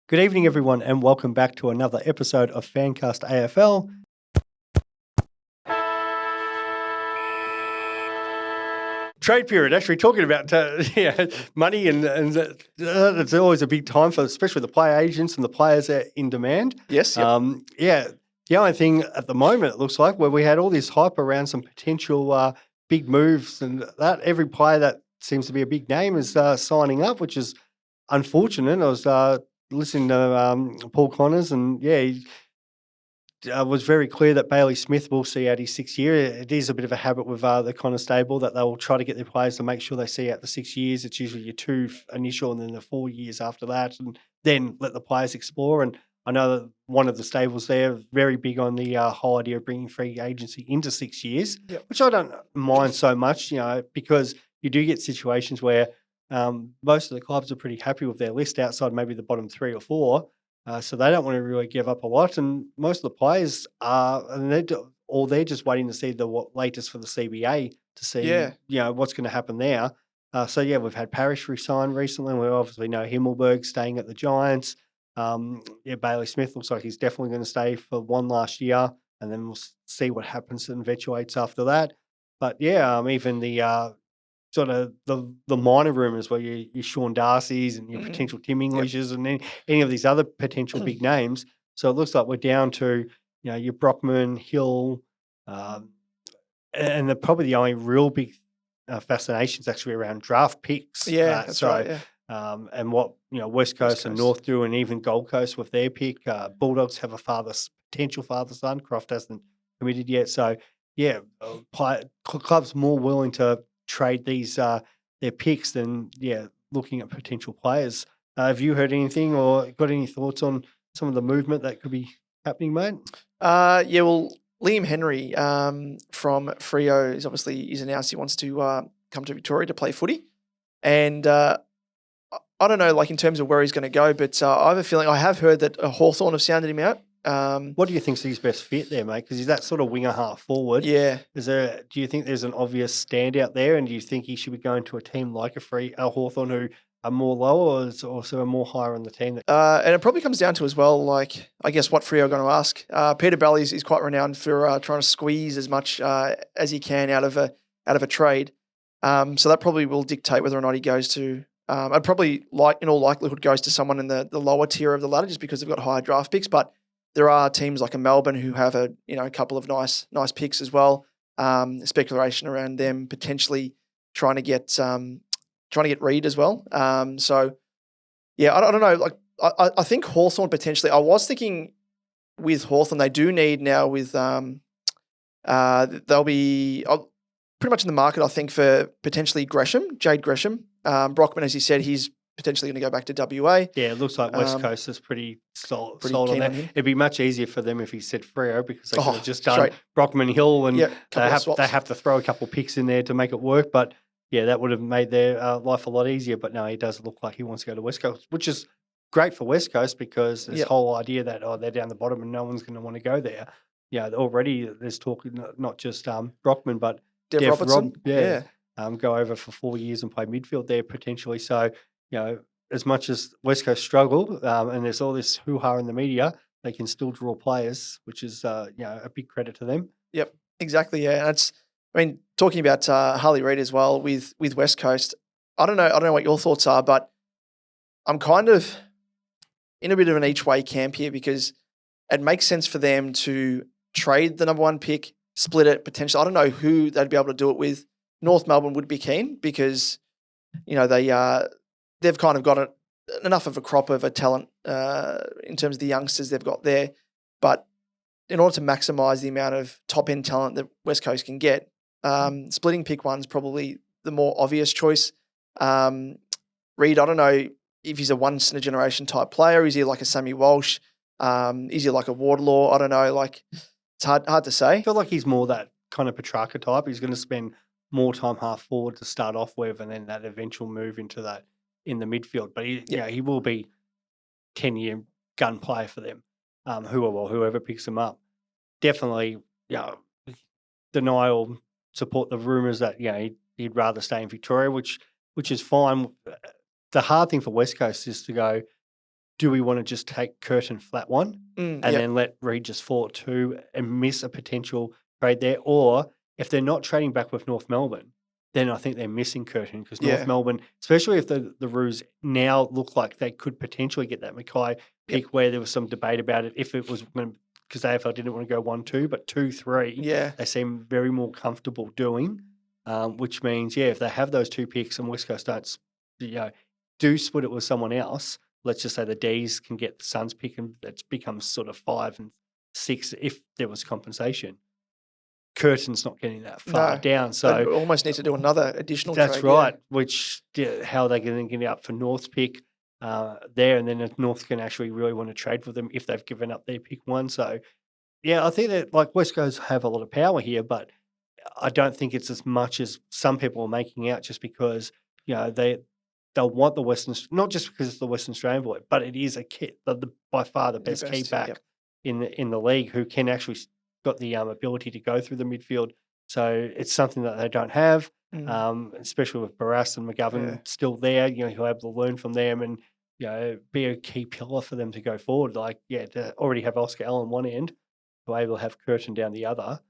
Good evening, everyone, and welcome back to another episode of FanCast AFL. Trade period, actually talking about money and it's always a big time for especially the player agents and the players that are in demand. Yes. Yep. The only thing at the moment, it looks like, where we had all this hype around some potential big moves and that every player that seems to be a big name is signing up, which is unfortunate. I was listening to Paul Connors and he was very clear that Bailey Smith will see out his 6 year. It is a bit of a habit with the Connor stable that they'll try to get their players to make sure they see out the 6 years. It's usually your 2 initial and then the 4 years after that, and then let the players explore. And I know that one of the stables there very big on the whole idea of bringing free agency into 6 years, which I don't mind so much, because you do get situations where most of the clubs are pretty happy with their list outside maybe the bottom 3 or 4. So they don't want to really give up a lot, and most of the players are, and they're just waiting to see the latest for the CBA to see, what's going to happen there. We've had Parrish resign recently. We obviously know Himmelberg staying at the Giants. Bailey Smith looks like he's definitely going to stay for one last year, and then we'll see what happens and eventuates after that. But even the sort of the minor rumours where your Sean Darcy's and your potential Tim Englishes and any of these other potential big names. So it looks like we're down to, your Brockman, Hill, and probably the only real big fascination is actually around draft picks. That's right. Yeah. And what, West Coast and North do, and even Gold Coast with their pick. Bulldogs have a potential father-son. Croft hasn't committed yet. So, clubs more willing to trade these their picks than looking at potential players. Have you heard anything or got any thoughts on some of the movement that could be happening, mate? Well, Liam Henry from Freo he's announced he wants to come to Victoria to play footy, and I don't know, like in terms of where he's going to go, but I have a feeling, I have heard that Hawthorn have sounded him out. What do you think's his best fit there, mate? Because he's that sort of winger half forward. Yeah. Do you think there's an obvious standout there, and do you think he should be going to a team like a Hawthorn who are more lower, or is also more higher on the team? And it probably comes down to as well, like, I guess what Freo are going to ask. Peter Bell is quite renowned for trying to squeeze as much as he can out of a trade. So that probably will dictate whether or not he goes to. I'd probably in all likelihood goes to someone in the lower tier of the ladder just because they've got higher draft picks, but there are teams like a Melbourne who have a couple of nice picks as well. Speculation around them potentially trying to get Reid as well. I don't know. Like I think Hawthorn potentially. I was thinking with Hawthorn, they do need now with they'll be pretty much in the market. I think for potentially Jade Gresham. Brockman, as you said, he's potentially going to go back to WA. Yeah, it looks like West Coast is pretty sold on that. It'd be much easier for them if he said Freo, because they could have just done Brockman Hill, and they have to throw a couple of picks in there to make it work. But that would have made their life a lot easier. But no, he does look like he wants to go to West Coast, which is great for West Coast, because this whole idea that they're down the bottom and no one's going to want to go there. Already there's talk not just Brockman, but Dev Robertson. Go over for 4 years and play midfield there potentially. So, as much as West Coast struggle, and there's all this hoo-ha in the media, they can still draw players, which is, a big credit to them. Yep, exactly. Yeah, talking about Harley Reid as well with West Coast. I don't know what your thoughts are, but I'm kind of in a bit of an each way camp here, because it makes sense for them to trade the number 1 pick, split it potentially. I don't know who they'd be able to do it with. North Melbourne would be keen because, they've kind of got enough of a crop of a talent in terms of the youngsters they've got there. But in order to maximise the amount of top-end talent that West Coast can get, splitting pick 1's probably the more obvious choice. Reid, I don't know if he's a once-in-a-generation type player. Is he like a Sammy Walsh? Is he like a Wardlaw? I don't know. Like, it's hard to say. I feel like he's more that kind of Petrarca type. He's going to spend more time half forward to start off with, and then that eventual move into that in the midfield. But he will be 10-year gun player for them, whoever picks him up. Definitely, deny or support the rumours that he'd rather stay in Victoria, which is fine. The hard thing for West Coast is to go, do we want to just take Curtin flat one and Yep. then let Regis fall at 2 and miss a potential trade there? Or if they're not trading back with North Melbourne, then I think they're missing Curtin because North Yeah. Melbourne, especially if the Roos now look like they could potentially get that Mackay pick where there was some debate about it, if it was going to, because AFL didn't want to go 1-2, but 2-3, Yeah. they seem very more comfortable doing, which means, if they have those 2 picks and West Coast don't, do split it with someone else, let's just say the D's can get the Suns pick and it becomes sort of 5 and 6 if there was compensation. Curtin's not getting that far down. So they almost need to do another additional that's trade. right, which how are they going to get up for North's pick there? And then if North can actually really want to trade for them if they've given up their pick 1. So, I think that like West Coast have a lot of power here, but I don't think it's as much as some people are making out just because, they'll want the Western, not just because it's the Western Australian boy, but it is a kid, by far the best key back in the league who can actually got the ability to go through the midfield. So it's something that they don't have, especially with Barras and McGovern still there. He'll be able to learn from them and be a key pillar for them to go forward. Like to already have Oscar Allen one end, to able to have Curtin down the other.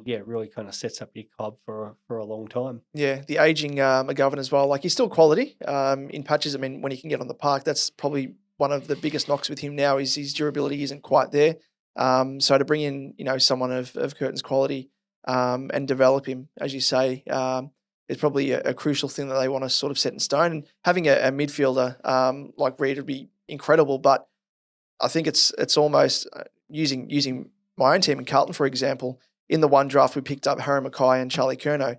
It really kind of sets up your club for a long time. Yeah, the aging McGovern as well. Like he's still quality in patches. I mean, when he can get on the park, that's probably one of the biggest knocks with him now is his durability isn't quite there. So to bring in, someone of Curtin's quality and develop him, as you say, is probably a crucial thing that they want to sort of set in stone. And having a midfielder like Reid would be incredible. But I think it's almost using my own team in Carlton, for example. In the one draft, we picked up Harry Mackay and Charlie Curnow,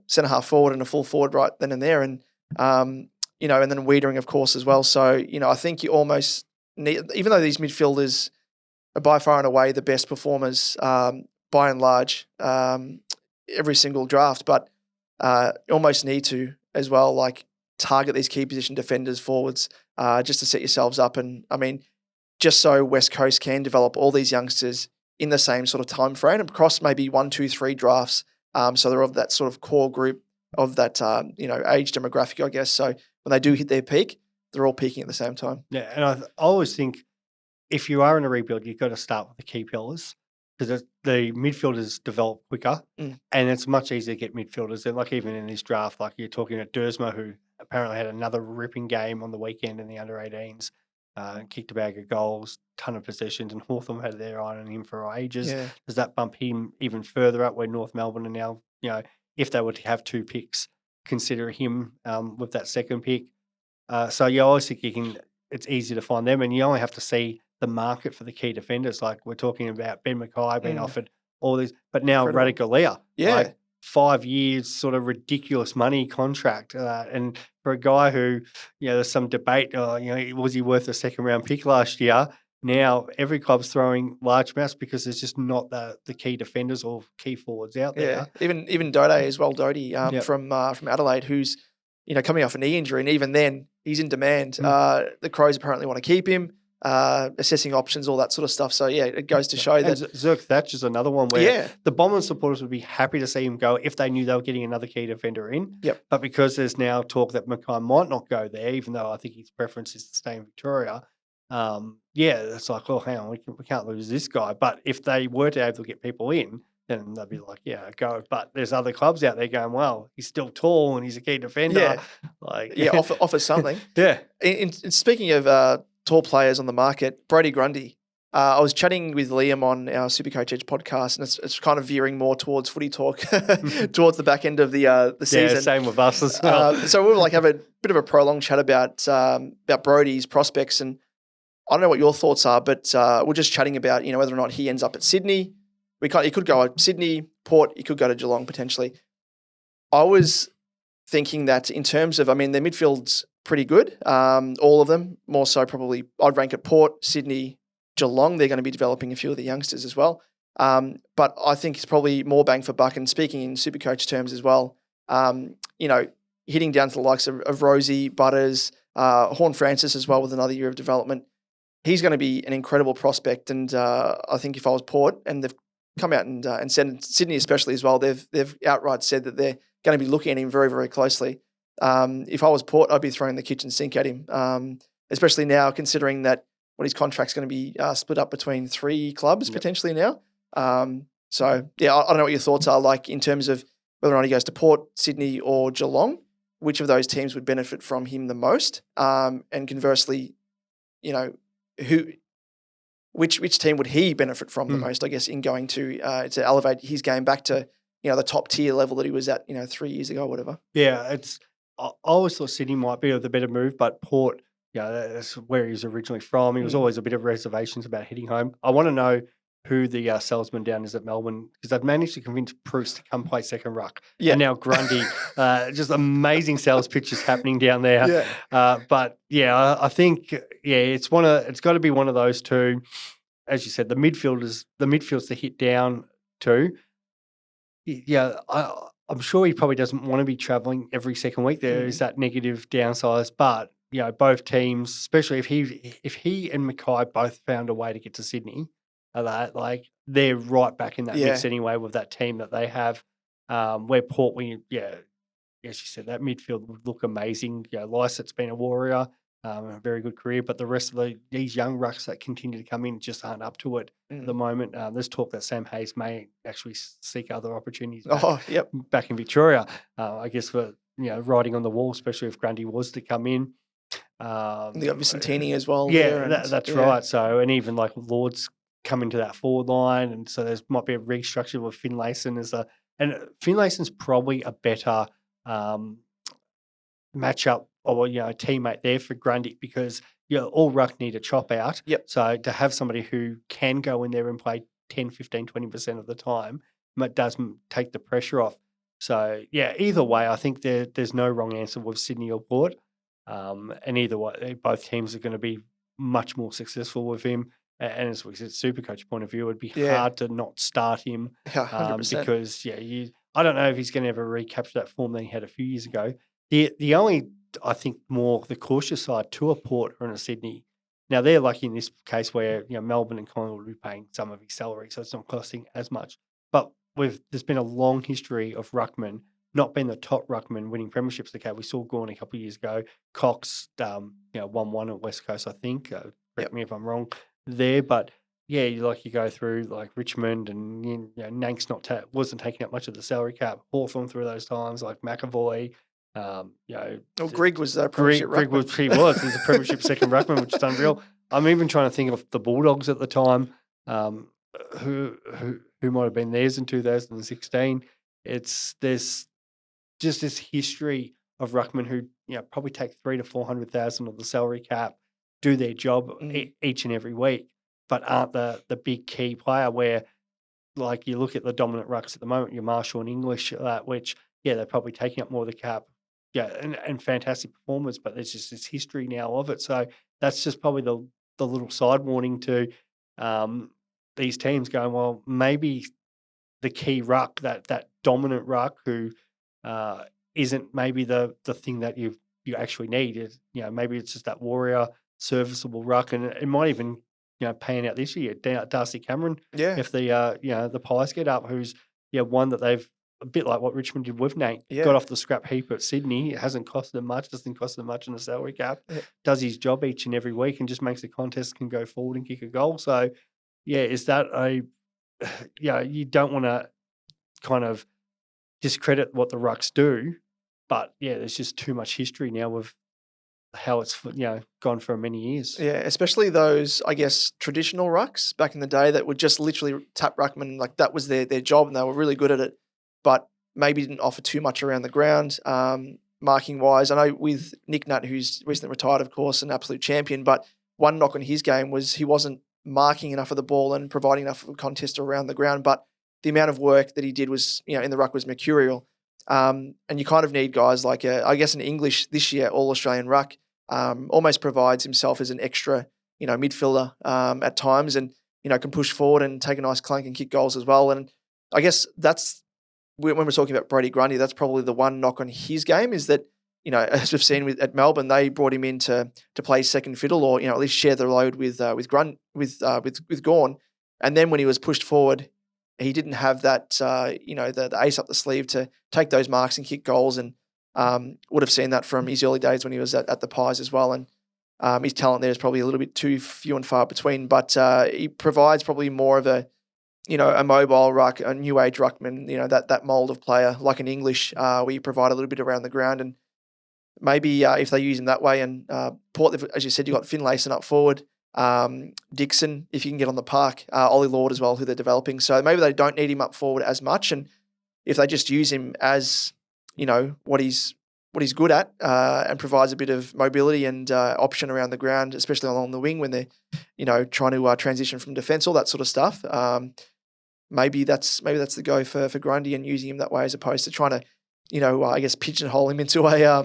centre half forward and a full forward right then and there. And, and then Wiedering, of course, as well. So, I think you almost need, even though these midfielders are by far and away the best performers by and large every single draft, but you almost need to as well, like target these key position defenders forwards just to set yourselves up. And I mean, just so West Coast can develop all these youngsters in the same sort of time frame across maybe 1, 2, 3 drafts. So they're of that sort of core group of that, age demographic, I guess. So when they do hit their peak, they're all peaking at the same time. Yeah, and I always think if you are in a rebuild, you've got to start with the key pillars because the midfielders develop quicker and it's much easier to get midfielders. And like even in this draft, like you're talking about Dersma, who apparently had another ripping game on the weekend in the under-18s, kicked a bag of goals, ton of possessions, and Hawthorn had their eye on him for ages. Yeah. Does that bump him even further up where North Melbourne are now, if they were to have 2 picks, consider him with that second pick? So I always think it's easy to find them and you only have to see the market for the key defenders. Like we're talking about Ben Mackay being offered all these, but now Radicalia. Like 5 years, sort of ridiculous money contract. And for a guy who, there's some debate, was he worth a second round pick last year? Now every club's throwing large amounts because there's just not the key defenders or key forwards out there. Even Dode as well, Dodie from Adelaide, who's coming off a knee injury, and even then he's in demand. The Crows apparently want to keep him. Assessing options, all that sort of stuff. So, it goes to show that Zerk Thatcher's another one where the Bombers supporters would be happy to see him go if they knew they were getting another key defender in. But because there's now talk that Mackay might not go there, even though I think his preference is to stay in Victoria, it's like, oh, hang on, we can't lose this guy. But if they were to able to get people in, then they'd be like, go. But there's other clubs out there going, well, he's still tall and he's a key defender. Offer something. In speaking of tall players on the market, Brody Grundy. I was chatting with Liam on our SuperCoach Edge podcast, and it's kind of veering more towards footy talk towards the back end of the season. Yeah, same with us as well. So we'll have a bit of a prolonged chat about Brody's prospects, and I don't know what your thoughts are, but we're just chatting about whether or not he ends up at Sydney. He could go at Sydney, Port. He could go to Geelong potentially. I was thinking that in terms of, their midfield's pretty good. All of them, more so probably I'd rank at Port, Sydney, Geelong. They're going to be developing a few of the youngsters as well. But I think it's probably more bang for buck. And speaking in Supercoach terms as well, hitting down to the likes of Rosie, Butters, Horn Francis as well with another year of development. He's going to be an incredible prospect. And I think if I was Port, and they've come out and said, Sydney especially as well, they've outright said that they're going to be looking at him very, very closely. If I was Port, I'd be throwing the kitchen sink at him. especially now considering that his contract's going to be split up between 3 clubs potentially now. So yeah, I don't know what your thoughts are like in terms of whether or not he goes to Port, Sydney, or Geelong. Which of those teams would benefit from him the most? And conversely, which team would he benefit from the most? I guess in going to elevate his game back to the top tier level that he was at 3 years ago or whatever. Yeah, I always thought Sydney might be the better move, but Port, that's where he was originally from. He was always a bit of reservations about heading home. I want to know who the salesman down is at Melbourne, because they've managed to convince Bruce to come play second ruck. Yeah. And now Grundy, just amazing sales pitches happening down there. Yeah. But yeah, I think it's got to be one of those two. As you said, the midfield's to hit down to. Yeah, I'm sure he probably doesn't want to be travelling every second week. There is that negative downside, but both teams, especially if he and Mackay both found a way to get to Sydney, they're right back in that mix anyway with that team that they have. Where Port, as you said, that midfield would look amazing. Lycett's been a warrior, a very good career, but the rest of these young rucks that continue to come in just aren't up to it at the moment. There's talk that Sam Hayes may actually seek other opportunities back in Victoria. I guess for writing on the wall, especially if Grundy was to come in. They got Vicentini as well. Yeah, that's right. So, and even like Lord's come into that forward line, and so there might be a restructure with Finlayson and Finlayson's probably a better matchup or teammate there for Grundy, because all ruck need a chop out. Yep. So to have somebody who can go in there and play 10, 15, 20% of the time, it does take the pressure off. So yeah, either way, I think there's no wrong answer with Sydney or Port. And either way, both teams are going to be much more successful with him. And as we said, SuperCoach point of view, it'd be hard to not start him. 100%. Because I don't know if he's going to ever recapture that form that he had a few years ago. The only, I think, more the cautious side to a Port or a Sydney. Now they're lucky in this case where Melbourne and Collingwood will be paying some of his salary, so it's not costing as much. But there's been a long history of ruckman not being the top ruckman winning premierships. Okay, we saw Gawn a couple of years ago. Cox, 1-1 at West Coast, I think. Correct me if I'm wrong there, but you go through like Richmond and Nanks wasn't taking up much of the salary cap. Hawthorn through those times, like McAvoy. Greg was a premiership ruckman. He was a premiership second ruckman, which is unreal. I'm even trying to think of the Bulldogs at the time, who might have been theirs in 2016. There's just this history of ruckmen who probably take 300,000 to 400,000 of the salary cap, do their job each and every week, but aren't the big key player. Where like you look at the dominant rucks at the moment, your Marshall and English, which they're probably taking up more of the cap, and fantastic performers, but there's just this history now of it. So that's just probably the little side warning to these teams going, well, maybe the key ruck, that dominant ruck who isn't maybe the thing that you actually need. Is maybe it's just that warrior, serviceable ruck, and it might even paying out this year. Darcy Cameron, if the Pies get up, who's one that they've a bit like what Richmond did with Nate, got off the scrap heap at Sydney. It hasn't cost them much, doesn't cost them much in the salary cap. Does his job each and every week and just makes the contest can go forward and kick a goal. So is that you don't want to kind of discredit what the rucks do, but there's just too much history now with how it's gone for many years. Yeah, especially those, I guess, traditional rucks back in the day that would just literally tap ruckman, like that was their job and they were really good at it, but maybe didn't offer too much around the ground, marking wise. I know with Nick Nutt, who's recently retired, of course, an absolute champion, but one knock on his game was he wasn't marking enough of the ball and providing enough of a contest around the ground, but the amount of work that he did was, in the ruck was mercurial. And you kind of need guys like, I guess, an English this year All-Australian ruck, almost provides himself as an extra, midfielder at times, and can push forward and take a nice clunk and kick goals as well. And I guess that's when we're talking about Brodie Grundy, that's probably the one knock on his game is that as we've seen at Melbourne, they brought him in to play second fiddle or at least share the load with Gawn, and then when he was pushed forward, he didn't have that the ace up the sleeve to take those marks and kick goals, and would have seen that from his early days when he was at the Pies as well. And His talent there is probably a little bit too few and far between, but he provides probably more of a, a mobile ruck, a new age ruckman, that mold of player, like an English, where you provide a little bit around the ground. And maybe if they use him that way, and Port, as you said, you've got Finlayson up forward, Dixon, if you can get on the park, Ollie Lord as well, who they're developing. So maybe they don't need him up forward as much. And if they just use him as, what he's good at, and provides a bit of mobility and option around the ground, especially along the wing when they're, trying to transition from defence, all that sort of stuff. Maybe that's the go for Grundy, and using him that way as opposed to trying to, I guess pigeonhole him into a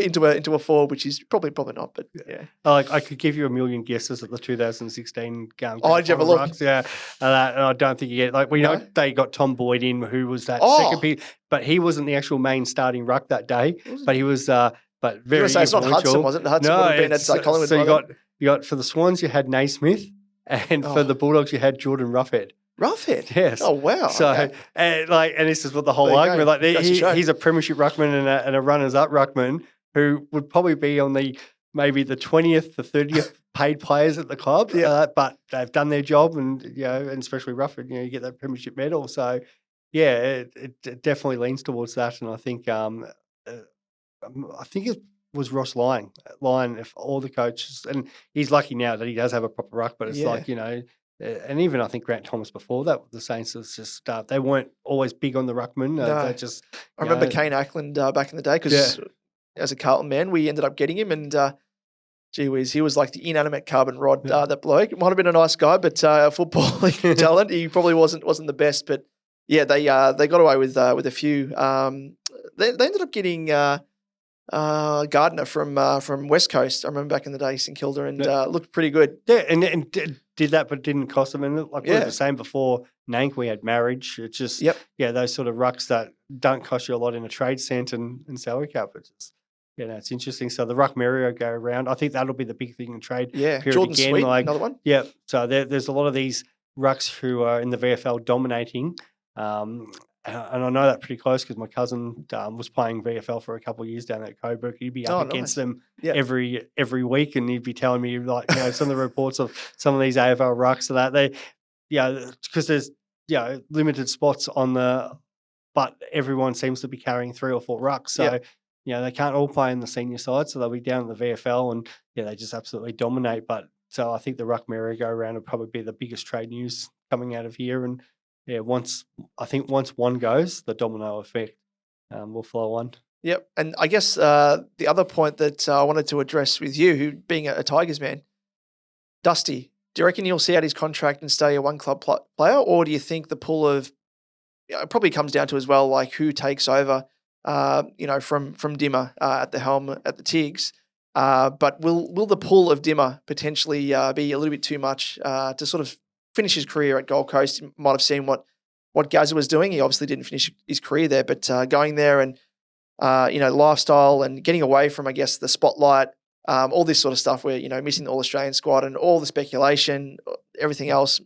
into a forward, which is probably not. But yeah, I could give you a million guesses at the 2016 game. Oh, did you have a look? Rucks, yeah, and I don't think you get know they got Tom Boyd in, who was that second pick, but he wasn't the actual main starting ruck that day. But he was, but very. You were saying it's not Hudson, was it? Hudson would have been at Collingwood. So you got for the Swans, you had Naismith, and for the Bulldogs, you had Jordan Roughhead. Roughhead? Yes. Oh, wow. So, okay. and this is what the whole argument, he's a premiership ruckman and a runners-up ruckman who would probably be on maybe the 20th to 30th paid players at the club, but they've done their job, and, and especially Roughhead, you get that premiership medal. So, yeah, it definitely leans towards that, and I think it was Ross Lyon, if all the coaches, and he's lucky now that he does have a proper ruck, but it's and even I think Grant Thomas before that, the Saints was just they weren't always big on the ruckman. They just I remember Kane Ackland back in the day because as a Carlton man, we ended up getting him, and gee whiz, he was like the inanimate carbon rod. That bloke might have been a nice guy, but footballing talent, he probably wasn't the best. But yeah, they got away with a few. They ended up getting Gardner from West Coast. I remember back in the day, St Kilda, and looked pretty good. Yeah, and did that, but didn't cost them. And like we were saying before, Nank, we had marriage. It's just those sort of rucks that don't cost you a lot in a trade cent and salary cap. It's just, it's interesting. So the ruck merry-go around, I think that'll be the big thing in trade. Yeah, period Jordan again. Sweet, another one. Yeah, so there's a lot of these rucks who are in the VFL dominating. And I know that pretty close because my cousin was playing VFL for a couple of years down at Coburg. He'd be up against them every week, and he'd be telling me some of the reports of some of these AFL rucks and that because there's limited spots on but everyone seems to be carrying 3 or 4 rucks, so they can't all play in the senior side, so they'll be down in the VFL, and they just absolutely dominate. But so I think the ruck merry-go-round will probably be the biggest trade news coming out of here, and. Yeah, once one goes, the domino effect will flow on. Yep, and I guess the other point that I wanted to address with you, who being a Tigers man, Dusty, do you reckon he'll see out his contract and stay a one-club player, or do you think the pull of it probably comes down to as well, like who takes over, from Dimmer at the helm at the Tigs, but will the pull of Dimmer potentially be a little bit too much to sort of finish his career at Gold Coast? You might have seen what Gazza was doing. He obviously didn't finish his career there, but going there and, lifestyle and getting away from, I guess, the spotlight, all this sort of stuff where, missing the All-Australian squad and all the speculation, everything else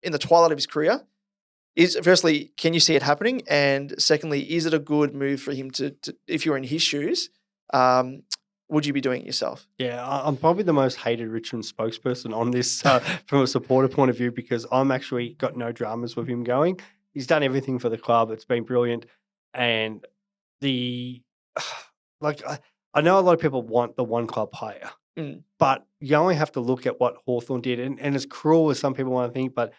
in the twilight of his career. Firstly, can you see it happening? And secondly, is it a good move for him to if you're in his shoes, would you be doing it yourself? Yeah, I'm probably the most hated Richmond spokesperson on this from a supporter point of view, because I'm actually got no dramas with him going. He's done everything for the club. It's been brilliant. And I know a lot of people want the one club player, but you only have to look at what Hawthorn did. And as cruel as some people want to think, but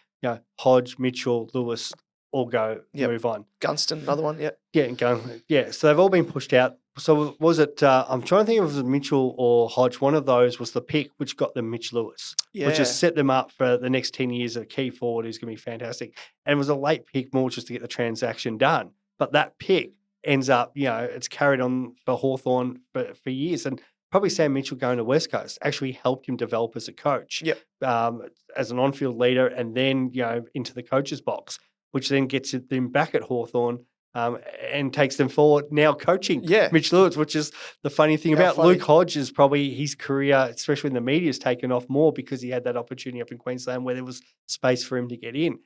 Hodge, Mitchell, Lewis all move on. Gunston, another one, So they've all been pushed out. So was it, I'm trying to think if it was Mitchell or Hodge, one of those was the pick which got them Mitch Lewis, which has set them up for the next 10 years, a key forward who's going to be fantastic. And it was a late pick more just to get the transaction done. But that pick ends up, it's carried on for Hawthorn for years. And probably Sam Mitchell going to West Coast actually helped him develop as a coach, as an on-field leader, and then, into the coach's box, which then gets them back at Hawthorn. And takes them forward now coaching Mitch Lewis, which is the funny thing about Luke Hodge is probably his career, especially in the media, has taken off more because he had that opportunity up in Queensland where there was space for him to get in.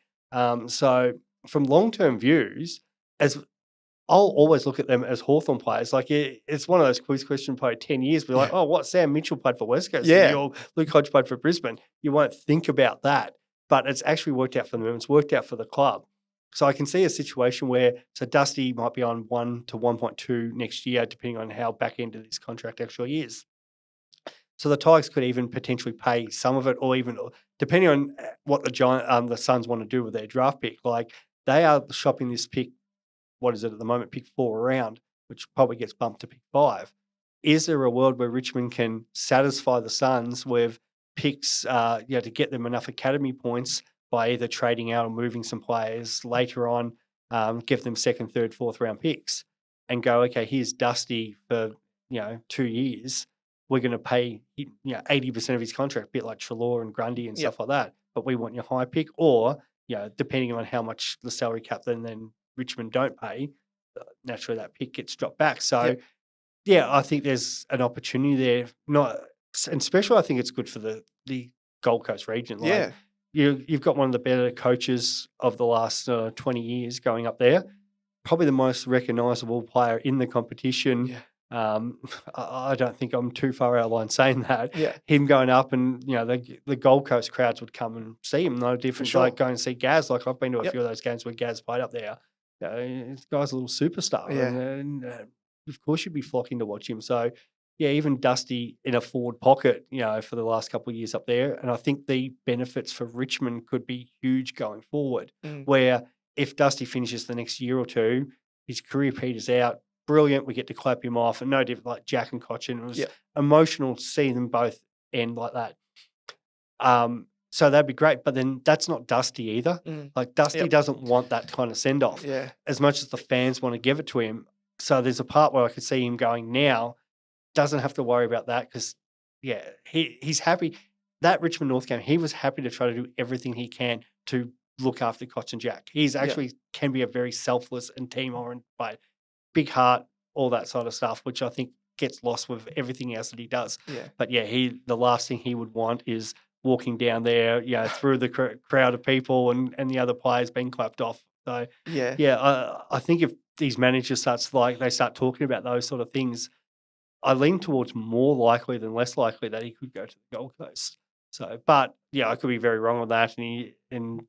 So from long-term views, as I'll always look at them as Hawthorn players. Like it's one of those quiz questions probably 10 years. Be like, oh, what Sam Mitchell played for West Coast. Yeah. Or Luke Hodge played for Brisbane. You won't think about that. But it's actually worked out for them. It's worked out for the club. So I can see a situation where Dusty might be on 1 to 1.2 next year, depending on how back end of this contract actually is. So the Tigers could even potentially pay some of it, or even depending on what the Suns want to do with their draft pick. Like they are shopping this pick. What is it at the moment? Pick 4 around, which probably gets bumped to pick 5. Is there a world where Richmond can satisfy the Suns with picks, to get them enough academy points by either trading out or moving some players later on, give them 2nd, 3rd, 4th round picks, and go, okay, here's Dusty for 2 years. We're going to pay 80% of his contract, a bit like Treloar and Grundy and stuff like that. But we want your high pick, or depending on how much the salary cap then Richmond don't pay, naturally that pick gets dropped back. So, I think there's an opportunity there. And especially I think it's good for the Gold Coast region. Like, you've got one of the better coaches of the last 20 years going up there, probably the most recognisable player in the competition. Yeah. I don't think I'm too far out of line saying that. Yeah. Him going up and, the Gold Coast crowds would come and see him. No different like going and see Gaz. Like I've been to a few of those games where Gaz played up there. This guy's a little superstar. Yeah. And of course you'd be flocking to watch him. So, even Dusty in a forward pocket, for the last couple of years up there. And I think the benefits for Richmond could be huge going forward, where if Dusty finishes the next year or two, his career peters out, brilliant, we get to clap him off. And no different like Jack and Cochin. It was emotional to see them both end like that. So that'd be great. But then that's not Dusty either. Like Dusty doesn't want that kind of send-off as much as the fans want to give it to him. So there's a part where I could see him going now, doesn't have to worry about that because, he's happy. That Richmond North game, he was happy to try to do everything he can to look after Koch and Jack. He's actually can be a very selfless and team-oriented player. Big heart, all that sort of stuff, which I think gets lost with everything else that he does. But the last thing he would want is walking down there, through the crowd of people and the other players being clapped off. So I think if these managers start talking about those sort of things, I lean towards more likely than less likely that he could go to the Gold Coast. So, but I could be very wrong on that, and he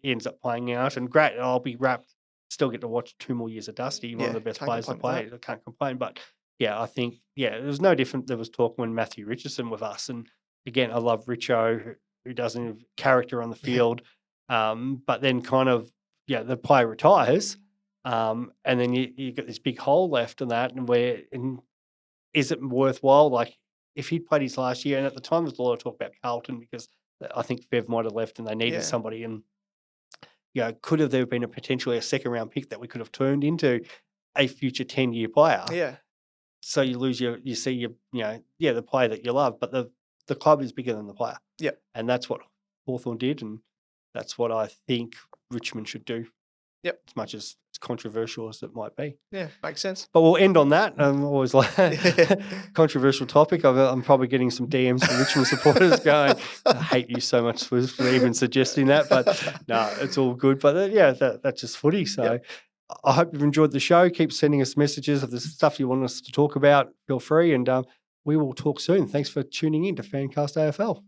ends up playing out, and great. I'll be wrapped. Still get to watch 2 more years of Dusty, one of the best players to play. I can't complain, but I think it was no different. There was talk when Matthew Richardson with us, and again, I love Richo, who doesn't have character on the field, but then kind of the player retires, and then you got this big hole left in that, and is it worthwhile? Like if he'd played his last year, and at the time there was a lot of talk about Carlton because I think Bev might have left and they needed somebody, and could have there been potentially a 2nd round pick that we could have turned into a future 10-year player? Yeah. So you lose the player that you love, but the club is bigger than the player. Yeah. And that's what Hawthorn did, and that's what I think Richmond should do. Yep. As much as controversial as it might be. Yeah, makes sense. But we'll end on that. I'm always like controversial topic. I'm probably getting some DMs from Richmond supporters going, I hate you so much for even suggesting that. But no, it's all good. But that's just footy. So I hope you've enjoyed the show. Keep sending us messages of the stuff you want us to talk about. Feel free, and we will talk soon. Thanks for tuning in to FanCast AFL.